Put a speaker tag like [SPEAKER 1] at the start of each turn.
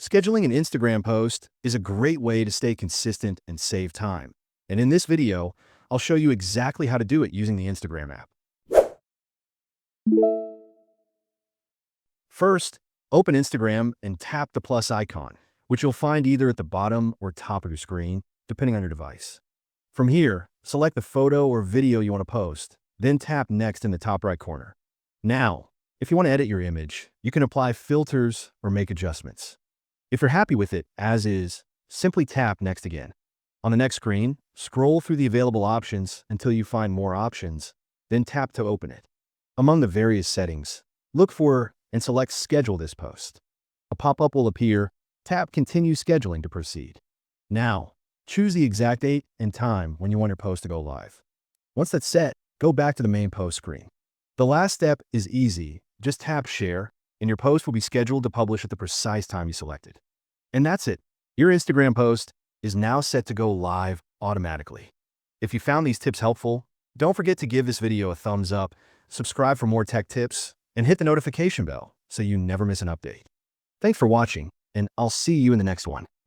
[SPEAKER 1] Scheduling an Instagram post is a great way to stay consistent and save time. And in this video, I'll show you exactly how to do it using the Instagram app. First, open Instagram and tap the plus icon, which you'll find either at the bottom or top of your screen, depending on your device. From here, select the photo or video you want to post, then tap Next in the top right corner. Now, if you want to edit your image, you can apply filters or make adjustments. If you're happy with it as is, simply tap Next again. On the next screen, scroll through the available options until you find more options, then tap to open it. Among the various settings, look for and select Schedule this post. A pop-up will appear. Tap Continue Scheduling to proceed. Now, choose the exact date and time when you want your post to go live. Once that's set, go back to the main post screen. The last step is easy. Just tap Share, and your post will be scheduled to publish at the precise time you selected. And that's it. Your Instagram post is now set to go live automatically. If you found these tips helpful, don't forget to give this video a thumbs up, subscribe for more tech tips, and hit the notification bell so you never miss an update. Thanks for watching, and I'll see you in the next one.